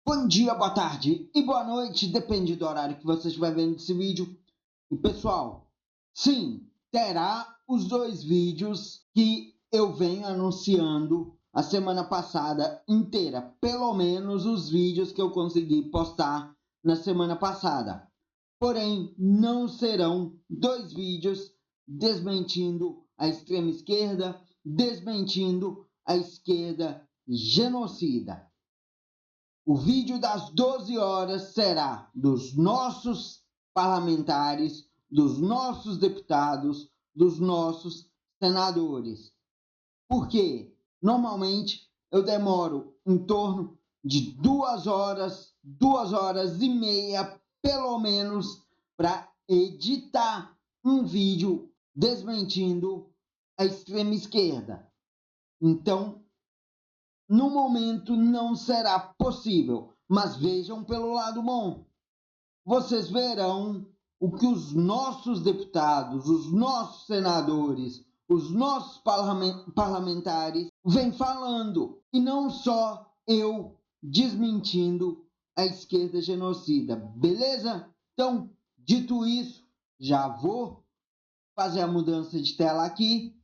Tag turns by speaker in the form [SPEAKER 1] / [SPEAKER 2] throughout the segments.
[SPEAKER 1] Bom dia, boa tarde e boa noite, depende do horário que você estiver vendo esse vídeo. E pessoal, sim, terá os dois vídeos que eu venho anunciando a semana passada inteira, pelo menos os vídeos que eu consegui postar na semana passada. Porém, não serão dois vídeos desmentindo a extrema esquerda, desmentindo a esquerda genocida. O vídeo das 12 horas será dos nossos parlamentares, dos nossos deputados, dos nossos senadores. Porque normalmente eu demoro em torno de 2 horas e meia, pelo menos, para editar um vídeo desmentindo a extrema esquerda. Então, no momento não será possível, mas vejam pelo lado bom. Vocês verão o que os nossos deputados, os nossos senadores, os nossos parlamentares vêm falando. E não só eu desmentindo a esquerda genocida, beleza? Então, dito isso, já vou fazer a mudança de tela aqui,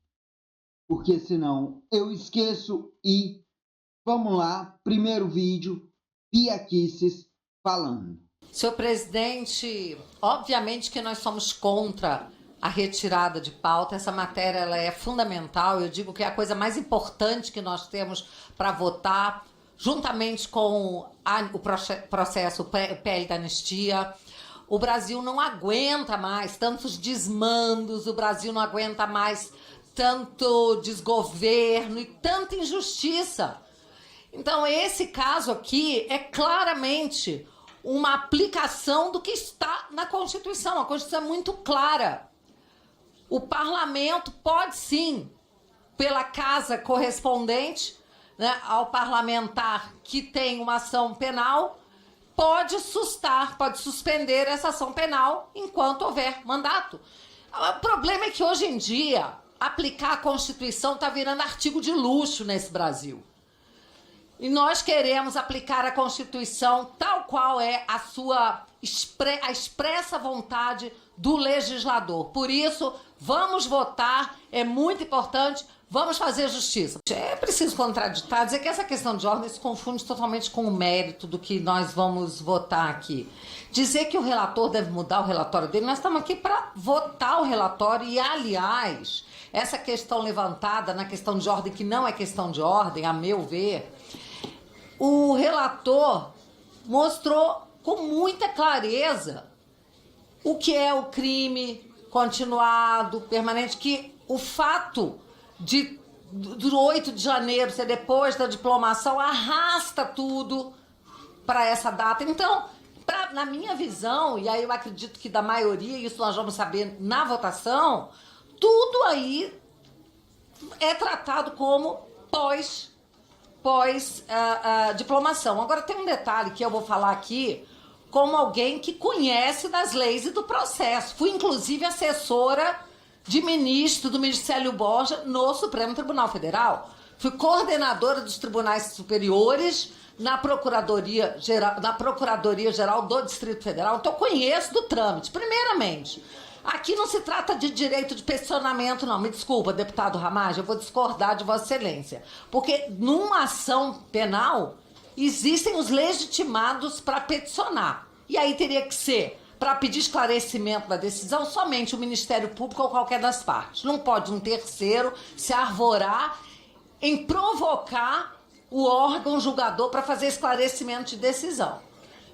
[SPEAKER 1] porque senão eu esqueço e vamos lá, primeiro vídeo, Bia Kicis falando.
[SPEAKER 2] Senhor presidente, obviamente que nós somos contra a retirada de pauta. Essa matéria ela é fundamental. Eu digo que é a coisa mais importante que nós temos para votar, juntamente com o processo PL da anistia. O Brasil não aguenta mais tantos desmandos, o Brasil não aguenta mais tanto desgoverno e tanta injustiça. Então, esse caso aqui é claramente uma aplicação do que está na Constituição. A Constituição é muito clara. O parlamento pode, sim, pela casa correspondente, né, ao parlamentar que tem uma ação penal, pode suspender essa ação penal enquanto houver mandato. O problema é que, hoje em dia, aplicar a Constituição está virando artigo de luxo nesse Brasil. E nós queremos aplicar a Constituição tal qual é a sua a expressa vontade do legislador. Por isso, vamos votar, é muito importante, vamos fazer justiça. É preciso contraditar, dizer que essa questão de ordem se confunde totalmente com o mérito do que nós vamos votar aqui. Dizer que o relator deve mudar o relatório dele, nós estamos aqui para votar o relatório e, aliás, essa questão levantada na questão de ordem, que não é questão de ordem, a meu ver, o relator mostrou com muita clareza o que é o crime continuado, permanente, que o fato do 8 de janeiro ser depois da diplomação arrasta tudo para essa data. Então, na minha visão, e aí eu acredito que da maioria, isso nós vamos saber na votação, tudo aí é tratado como pós-diplomação. Agora, tem um detalhe que eu vou falar aqui como alguém que conhece das leis e do processo. Fui, inclusive, assessora de ministro do ministro Célio Borja no Supremo Tribunal Federal. Fui coordenadora dos tribunais superiores na Procuradoria-Geral do Distrito Federal. Então, eu conheço do trâmite. Primeiramente, aqui não se trata de direito de peticionamento, não. Me desculpa, deputado Ramagem, eu vou discordar de Vossa Excelência. Porque numa ação penal, existem os legitimados para peticionar. E aí teria que ser, para pedir esclarecimento da decisão, somente o Ministério Público ou qualquer das partes. Não pode um terceiro se arvorar em provocar o órgão julgador para fazer esclarecimento de decisão.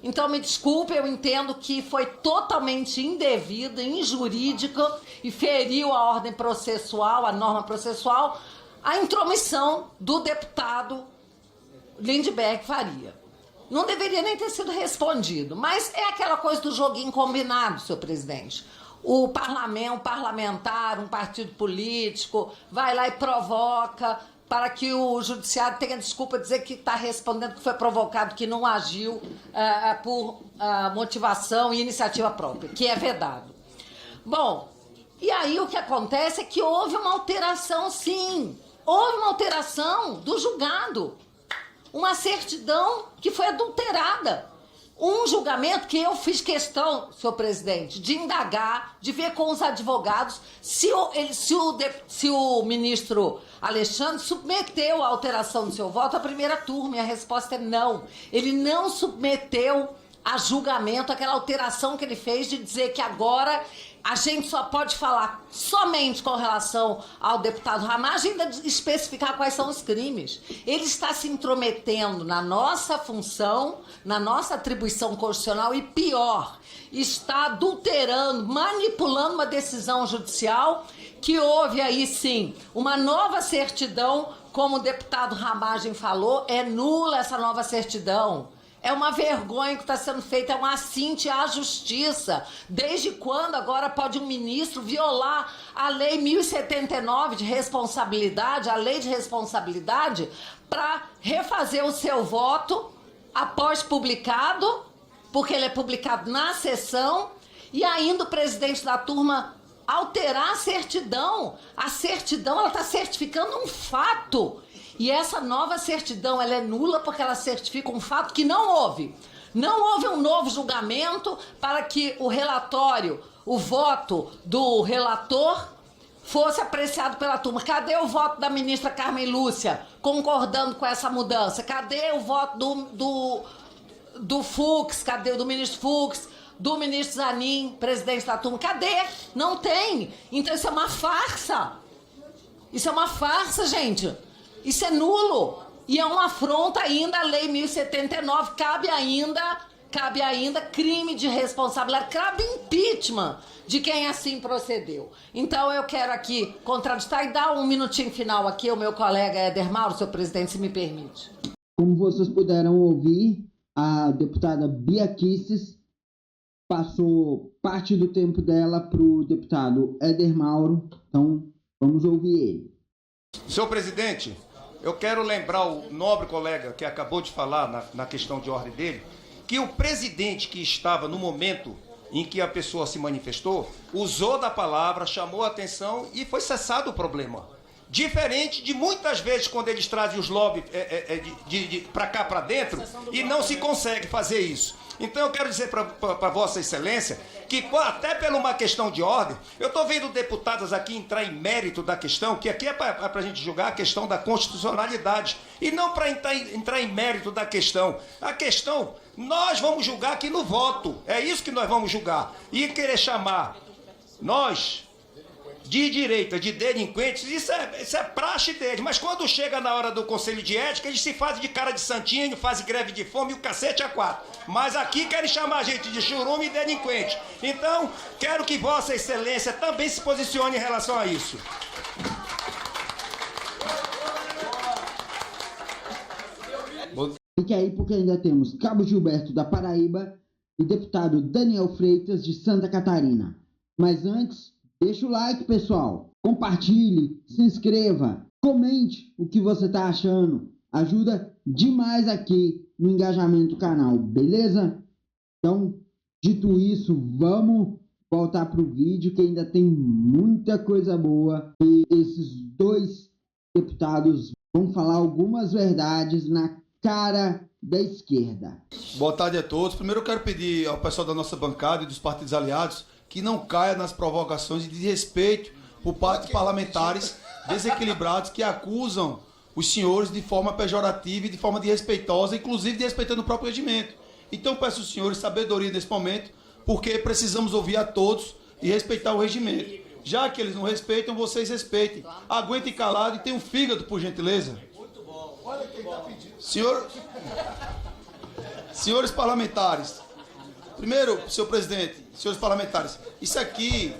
[SPEAKER 2] Então, me desculpe, eu entendo que foi totalmente indevido, injurídico e feriu a ordem processual, a norma processual, a intromissão do deputado Lindbergh Faria. Não deveria nem ter sido respondido, mas é aquela coisa do joguinho combinado, senhor presidente. O parlamentar, um partido político, vai lá e provoca para que o judiciário tenha desculpa de dizer que está respondendo que foi provocado, que não agiu por motivação e iniciativa própria, que é vedado. Bom, e aí o que acontece é que houve uma alteração, sim. Houve uma alteração do julgado. uma certidão que foi adulterada. Um julgamento que eu fiz questão, senhor presidente, de indagar, de ver com os advogados se o ministro Alexandre submeteu a alteração do seu voto à primeira turma, e a resposta é não. Ele não submeteu a julgamento aquela alteração que ele fez de dizer que agora a gente só pode falar somente com relação ao deputado Ramagem e ainda especificar quais são os crimes. Ele está se intrometendo na nossa função, na nossa atribuição constitucional e, pior, está adulterando, manipulando uma decisão judicial que houve aí, sim, uma nova certidão, como o deputado Ramagem falou, é nula essa nova certidão. É uma vergonha que está sendo feita, é um assinte à justiça. Desde quando agora pode um ministro violar a Lei 1079 de responsabilidade, a lei de responsabilidade, para refazer o seu voto após publicado, porque ele é publicado na sessão, e ainda o presidente da turma alterar a certidão. A certidão, ela está certificando um fato. E essa nova certidão, ela é nula porque ela certifica um fato que não houve. Não houve um novo julgamento para que o relatório, o voto do relator fosse apreciado pela turma. Cadê o voto da ministra Carmen Lúcia concordando com essa mudança? Cadê o voto do Fux? Cadê o do ministro Fux? Do ministro Zanin, presidente da turma? Cadê? Não tem. Então isso é uma farsa. Isso é uma farsa, gente. Isso é nulo e é uma afronta ainda à Lei 1079, cabe ainda crime de responsabilidade, cabe impeachment de quem assim procedeu. Então eu quero aqui contraditar e dar um minutinho final aqui ao meu colega Éder Mauro, senhor presidente, se me permite.
[SPEAKER 1] Como vocês puderam ouvir, a deputada Bia Kicis passou parte do tempo dela para o deputado Éder Mauro, então vamos ouvir ele.
[SPEAKER 3] Senhor presidente, eu quero lembrar o nobre colega que acabou de falar na questão de ordem dele, que o presidente que estava no momento em que a pessoa se manifestou, usou da palavra, chamou a atenção e foi cessado o problema. Diferente de muitas vezes quando eles trazem os lobbies para cá, para dentro, e não se consegue fazer isso. Então eu quero dizer para Vossa Excelência que até por uma questão de ordem, eu estou vendo deputadas aqui entrar em mérito da questão, que aqui é para a gente julgar a questão da constitucionalidade, e não para entrar em mérito da questão. A questão, nós vamos julgar aqui no voto, é isso que nós vamos julgar. E querer chamar nós de direita, de delinquentes, isso é praxe deles. Mas quando chega na hora do Conselho de Ética, eles se fazem de cara de santinho, fazem greve de fome e o cacete a quatro. Mas aqui querem chamar a gente de churume e delinquente. Então, quero que Vossa Excelência também se posicione em relação a isso.
[SPEAKER 1] Fique aí porque ainda temos Cabo Gilberto da Paraíba e deputado Daniel Freitas de Santa Catarina. Mas antes, deixa o like, pessoal. Compartilhe, se inscreva, comente o que você está achando. Ajuda demais aqui no engajamento do canal, beleza? Então, dito isso, vamos voltar para o vídeo que ainda tem muita coisa boa. E esses dois deputados vão falar algumas verdades na cara da esquerda.
[SPEAKER 4] Boa tarde a todos. Primeiro eu quero pedir ao pessoal da nossa bancada e dos partidos aliados que não caia nas provocações de desrespeito por parte de parlamentares desequilibrados que acusam os senhores de forma pejorativa e de forma desrespeitosa, inclusive desrespeitando o próprio regimento. Então peço aos senhores sabedoria nesse momento, porque precisamos ouvir a todos e respeitar o regimento. Já que eles não respeitam, vocês respeitem. Aguentem calado e tenham fígado, por gentileza. Muito bom. Olha quem está pedindo. Senhores parlamentares, primeiro, senhor presidente, senhores parlamentares, isso aqui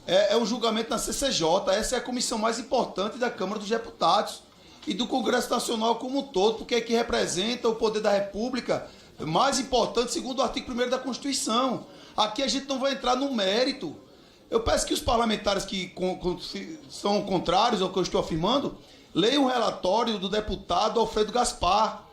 [SPEAKER 4] é um julgamento na CCJ, essa é a comissão mais importante da Câmara dos Deputados e do Congresso Nacional como um todo, porque é que representa o poder da República mais importante segundo o artigo 1º da Constituição. Aqui a gente não vai entrar no mérito. Eu peço que os parlamentares que são contrários ao que eu estou afirmando, leiam o relatório do deputado Alfredo Gaspar,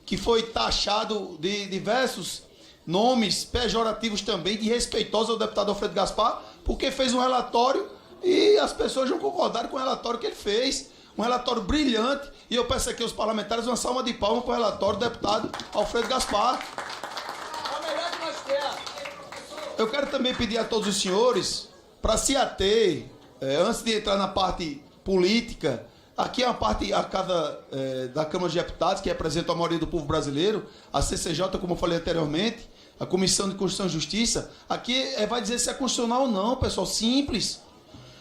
[SPEAKER 4] que foi taxado de diversos nomes pejorativos também, de respeitosos ao deputado Alfredo Gaspar, porque fez um relatório e as pessoas não concordaram com o relatório que ele fez. um relatório brilhante, e eu peço aqui aos parlamentares uma salva de palmas para o relatório do deputado Alfredo Gaspar. Eu quero também pedir a todos os senhores para se ater, antes de entrar na parte política, aqui é uma parte a cada da Câmara de Deputados, que representa a maioria do povo brasileiro, a CCJ, como eu falei anteriormente, a Comissão de Constituição e Justiça, aqui vai dizer se é constitucional ou não, pessoal, simples.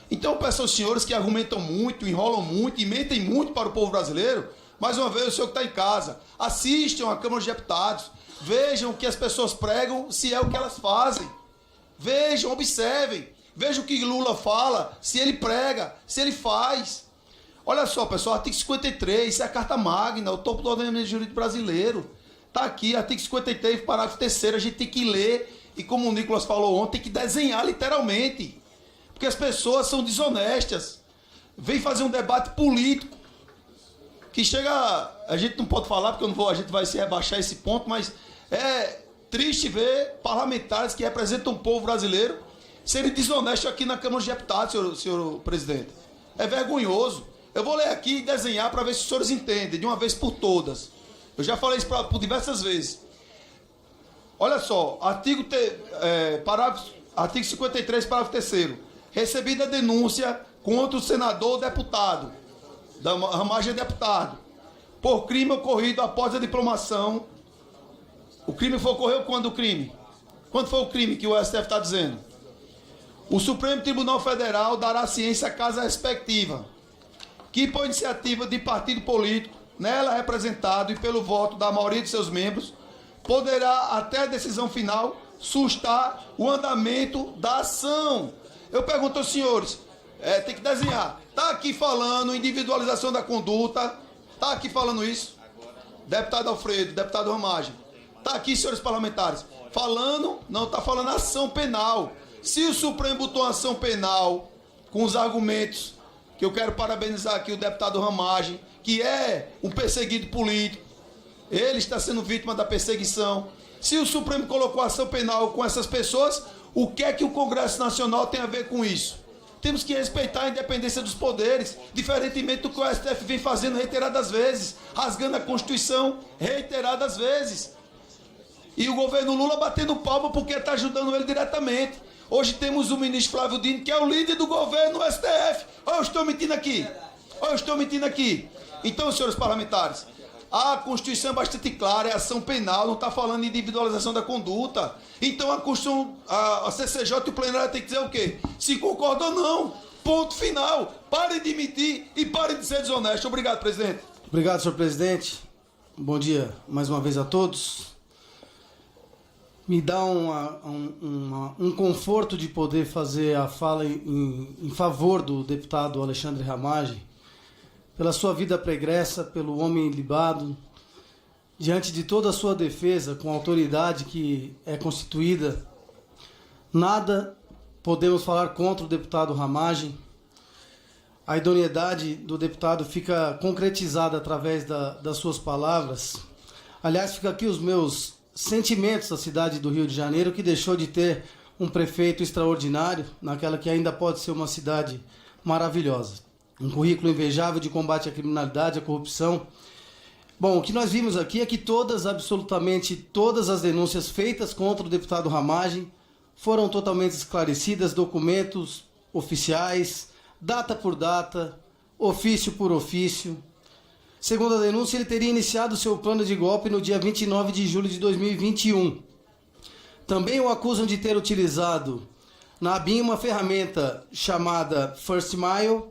[SPEAKER 4] Então, eu peço aos senhores que argumentam muito, enrolam muito e mentem muito para o povo brasileiro, mais uma vez, o senhor que está em casa, assistam a Câmara de Deputados, vejam o que as pessoas pregam, se é o que elas fazem. Vejam, observem, vejam o que Lula fala, se ele prega, se ele faz. Olha só, pessoal, artigo 53, isso é a Carta Magna, o topo do ordenamento jurídico brasileiro. Está aqui, artigo 53, parágrafo 3º, a gente tem que ler, e como o Nicolas falou ontem, tem que desenhar literalmente. Porque as pessoas são desonestas. Vem fazer um debate político, que chega, a gente não pode falar, porque a gente vai se rebaixar esse ponto, mas é triste ver parlamentares que representam o povo brasileiro serem desonestos aqui na Câmara de Deputados, senhor presidente. É vergonhoso. Eu vou ler aqui e desenhar para ver se os senhores entendem, de uma vez por todas. Eu já falei isso por diversas vezes. Olha só, artigo 53, parágrafo 3º. Recebida denúncia contra o senador ou deputado, da ramagem deputado, por crime ocorrido após a diplomação. O crime ocorreu quando o crime? Quando foi o crime que o STF está dizendo? O Supremo Tribunal Federal dará ciência à casa respectiva, que por iniciativa de partido político, nela representado e pelo voto da maioria de seus membros, poderá, até a decisão final, sustar o andamento da ação. Eu pergunto aos senhores, tem que desenhar. Está aqui falando individualização da conduta, está aqui falando isso? Deputado Alfredo, deputado Ramagem. Está aqui, senhores parlamentares, falando, não, está falando ação penal. Se o Supremo botou ação penal com os argumentos, que eu quero parabenizar aqui o deputado Ramagem, que é um perseguido político, ele está sendo vítima da perseguição. Se o Supremo colocou ação penal com essas pessoas, o que é que o Congresso Nacional tem a ver com isso? Temos que respeitar a independência dos poderes, diferentemente do que o STF vem fazendo reiteradas vezes, rasgando a Constituição reiteradas vezes. E o governo Lula batendo palma porque está ajudando ele diretamente. Hoje temos o ministro Flávio Dino, que é o líder do governo, o STF. Ou eu estou mentindo aqui? Então, senhores parlamentares, a Constituição é bastante clara, é ação penal, não está falando em individualização da conduta. Então a Constituição, a CCJ e o plenário tem que dizer o quê? Se concorda ou não. Ponto final. Parem de mentir e parem de ser desonestos. Obrigado, presidente.
[SPEAKER 5] Obrigado, senhor presidente. Bom dia mais uma vez a todos. Me dá um conforto de poder fazer a fala em favor do deputado Alexandre Ramagem, pela sua vida pregressa, pelo homem libado, diante de toda a sua defesa, com a autoridade que é constituída. Nada podemos falar contra o deputado Ramagem. A idoneidade do deputado fica concretizada através das suas palavras. Aliás, fica aqui os meus sentimentos da cidade do Rio de Janeiro, que deixou de ter um prefeito extraordinário, naquela que ainda pode ser uma cidade maravilhosa. Um currículo invejável de combate à criminalidade, à corrupção. Bom, o que nós vimos aqui é que absolutamente todas as denúncias feitas contra o deputado Ramagem foram totalmente esclarecidas, documentos oficiais, data por data, ofício por ofício. Segundo a denúncia, ele teria iniciado seu plano de golpe no dia 29 de julho de 2021. Também o acusam de ter utilizado na ABIN uma ferramenta chamada First Mile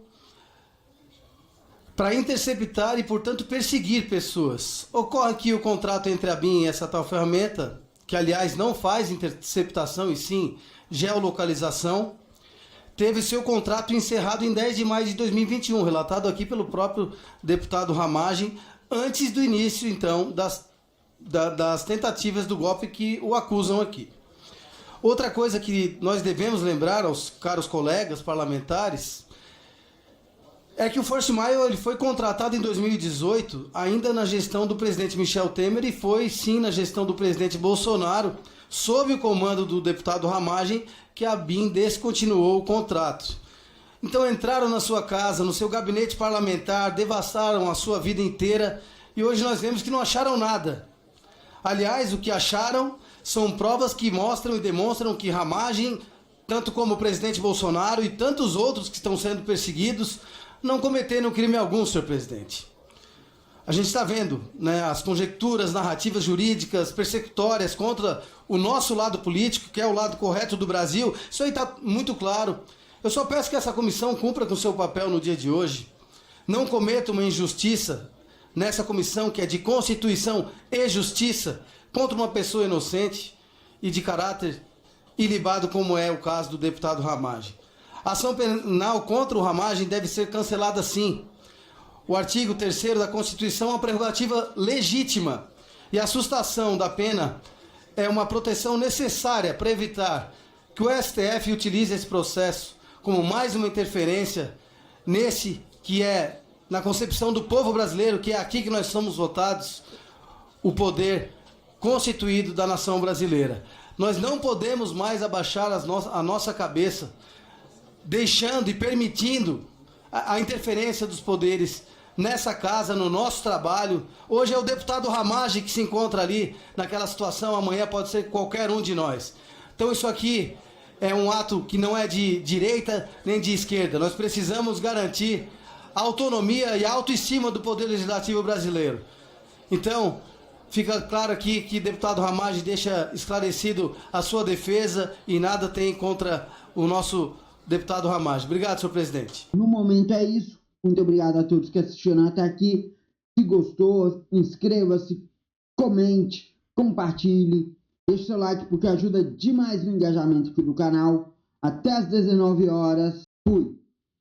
[SPEAKER 5] para interceptar e, portanto, perseguir pessoas. Ocorre que o contrato entre a ABIN e essa tal ferramenta, que aliás não faz interceptação e sim geolocalização, teve seu contrato encerrado em 10 de maio de 2021, relatado aqui pelo próprio deputado Ramagem, antes do início, então, das tentativas do golpe que o acusam aqui. Outra coisa que nós devemos lembrar aos caros colegas parlamentares é que o First Mile ele foi contratado em 2018, ainda na gestão do presidente Michel Temer, e foi, sim, na gestão do presidente Bolsonaro, sob o comando do deputado Ramagem, que a ABIN descontinuou o contrato. Então entraram na sua casa, no seu gabinete parlamentar, devastaram a sua vida inteira e hoje nós vemos que não acharam nada. Aliás, o que acharam são provas que mostram e demonstram que Ramagem, tanto como o presidente Bolsonaro e tantos outros que estão sendo perseguidos, não cometeram crime algum, senhor presidente. A gente está vendo, né, as conjecturas, narrativas jurídicas, persecutórias contra o nosso lado político, que é o lado correto do Brasil. Isso aí está muito claro. Eu só peço que essa comissão cumpra com o seu papel no dia de hoje. Não cometa uma injustiça nessa comissão que é de Constituição e Justiça contra uma pessoa inocente e de caráter ilibado, como é o caso do deputado Ramagem. A ação penal contra o Ramagem deve ser cancelada sim. O artigo 3º da Constituição é uma prerrogativa legítima e a sustação da pena é uma proteção necessária para evitar que o STF utilize esse processo como mais uma interferência nesse que é, na concepção do povo brasileiro, que é aqui que nós somos votados, o poder constituído da nação brasileira. Nós não podemos mais abaixar a nossa cabeça, deixando e permitindo a interferência dos poderes nessa casa, no nosso trabalho. Hoje é o deputado Ramagem que se encontra ali naquela situação, amanhã pode ser qualquer um de nós. Então isso aqui é um ato que não é de direita nem de esquerda. Nós precisamos garantir a autonomia e a autoestima do Poder Legislativo brasileiro. Então, fica claro aqui que o deputado Ramagem deixa esclarecido a sua defesa e nada tem contra o nosso deputado Ramagem. Obrigado, senhor presidente.
[SPEAKER 1] No momento é isso. Muito obrigado a todos que assistiram até aqui. Se gostou, inscreva-se, comente, compartilhe, deixe seu like porque ajuda demais no engajamento aqui do canal. Até às 19 horas. Fui!